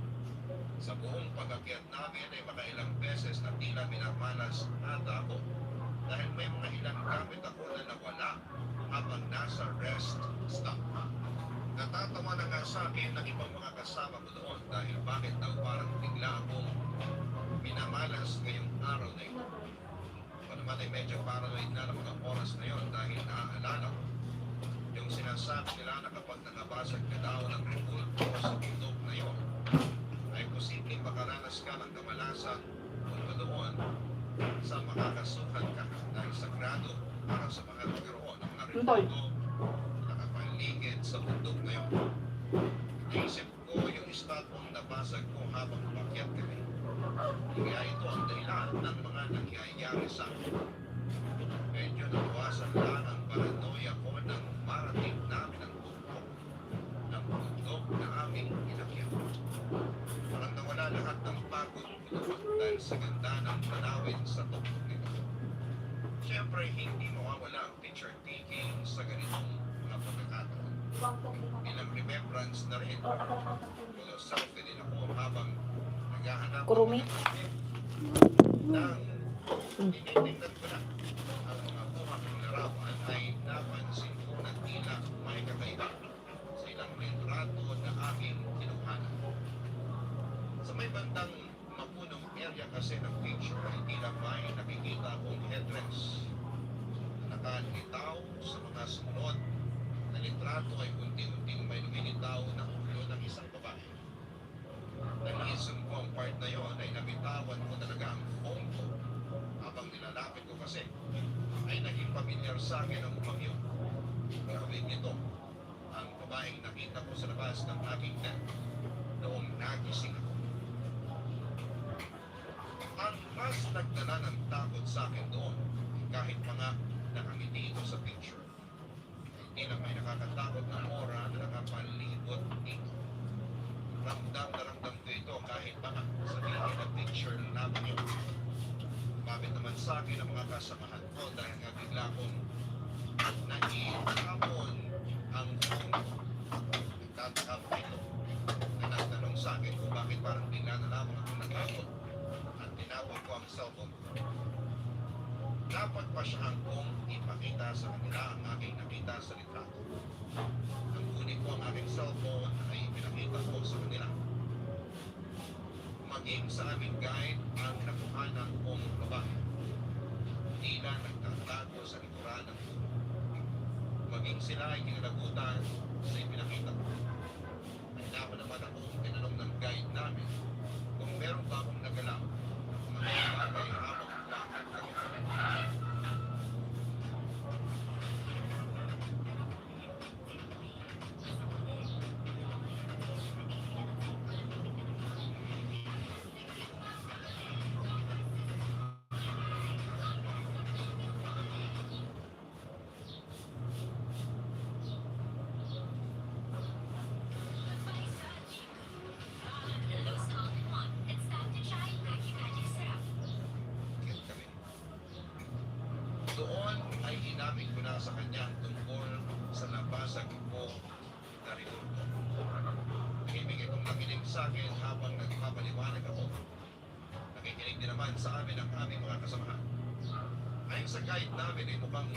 Sa buong pag-akyat namin ay makailang beses na tila minamalas ata ako dahil may mga ilang gamit ako na nawala habang nasa rest stop. Natatawa na nga sa akin ng ibang mga kasama ko doon dahil bakit daw parang bigla akong minamalas ngayong araw na ito. Ako naman ay medyo paranoid na ng mga oras na yon dahil naaalala ko yung sinasabi nila na kapag nakabasag ka daw ng repulto sa bundok na yon ay posibleng makaranas ka ng kamalasan kung doon sa makakasuhan ka dahil sagrado para sa mga nagkaroon ng mga repulto nakapaligid sa bundok na yon. Naisip ko yung estatwang nabasag ko habang umakyat kami. Kaya ito ang dahilan ng mga nangyayari sa akin. Medyo nabawasan lang ang paranoia ko nang marating namin ang bundok na aming inakyat. Parang nawala lahat ng pagod ko dahil sa ganda ng tanawin sa tuktok nito. Siyempre, hindi mawawala ang picture taking sa ganitong mga pagkakataon. Ilang remembrance na rin. Pero selfie din ako habang naghahanap Kurumi. ng tinitingnan ko na ang mga buhang ng larawan ay napansin ko na tila may kakaiba sa ilang retrato na aking kinuhanan. Sa may bandang mapunong area kasi ng picture ay tila may nakikita akong headdress na nakalitaw sa mga sumunod litrato ay unti-unting may lumilitaw na ulo ng isang babae. Nag-isip ko ang part na yon ay nabitawan ko talaga ang phone ko. Habang nilalapit ko kasi, ay naging pamilyar sa akin ang umang yun. Gawin nito, ang babaeng nakita ko sa labas ng aking net noong nagising ako. Ang mas nagdala ng takot sa akin doon, kahit mga nakangiti ito sa picture, hindi lang may nakakatakot na aura na nakapalibot dito. Ramdam na ramdam ko ito kahit baka sabihin na picture ng naman yun. Bakit naman sa akin ang mga kasamahan ko dahil nga bigla kong naiipon ang phone ko. Nagtataka pa ito na nagtanong sa akin kung bakit parang bigla na lamang akong nag-ipon at tinawag ko ang cellphone ko. Dapat pa siyang kong ipakita sa kanila ang aking nakita sa litrato. Ang kunin ko ang aking cellphone ay pinakita ko sa kanila. Maging sa aming guide ang nakuhanan kong babae. Tila nagtatago sa likuran ng tubo. Maging sila ay kinalabutan sa ipinakita ko. Ay naman naman akong tinanong ng guide namin kung meron ba akong nagalaw kung mga bagay habang bakit kami. Loose all you want. It's time to try Maggie Magic Syrup. Kaya kami. Doon ay inamin ko na sa kanya ang tungkol sa nabasag ko na report ko. Tahimik itong nakinig sa akin habang nagpapaliwanag ako. Nakikinig din naman sa amin ang aming mga kasamahan. Ayon sa guide namin ay mukhang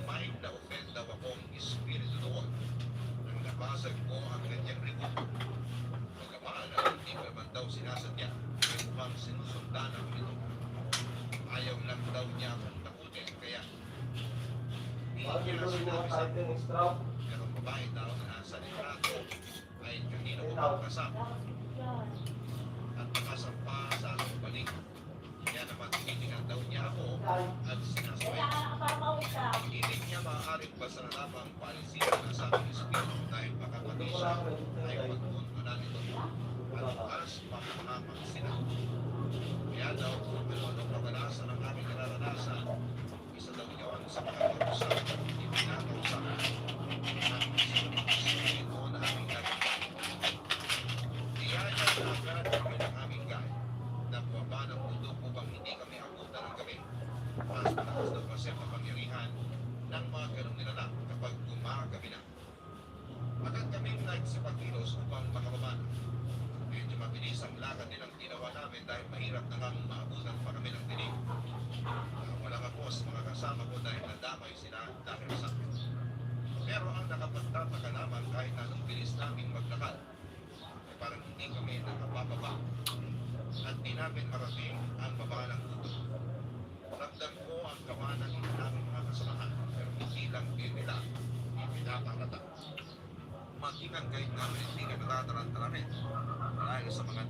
mind na offend daw akong espiritu doon. Nang nabasag ko ang kanyang report. Pagkamaan na hindi ko naman daw sinasadya. Ay mukhang sinusundan ako nito. Ayaw lang daw niya akong takutin kaya hindi niya sinabi sa akin. Pero ang babae daw na nasa litrato ay kanino ko pang kasama. At nakasampa sa aking balik. Kaya naman tinitingan daw niya ako at sinasway. Hindi niya maaaring basta na lamang palisipan na sa aking espiritu dahil baka pati siya ay pagpuntunan nito. At bukas pamahamang sila. Kaya daw kung ano kadalasan ang aking nararanasan, isa daw yun sa pagkakausap, ipinakausap ng espiritu na aming nagagawa. Tiyaya na agad kami ng aming guide na buwaba ng bundok upang hindi kami abutan ng gabi. Mas mataas daw kasi ang kapangyarihan ng mga ganong nilalang kapag gumagabi na. Agad kaming nagsipagkilos upang makababa na. Medyo mabilis ang lakad nilang ginawa namin dahil mahirap na ngang maabutan pa kami ng dinig. Walang ako sa mga kasama ko dahil nadamay sila dahil sa akin. Pero ang nakapagtataka naman kahit anong bilis naming maglakad, ay parang hindi kami nakapababa. At di namin marating ang baba ng tutok. Ramdam ko ang kawanan ng aming mga kasamahan, pero hindi lang din nila ipinapakalata. Maging ang guide namin hindi kami tatarantara rin dahil sa mga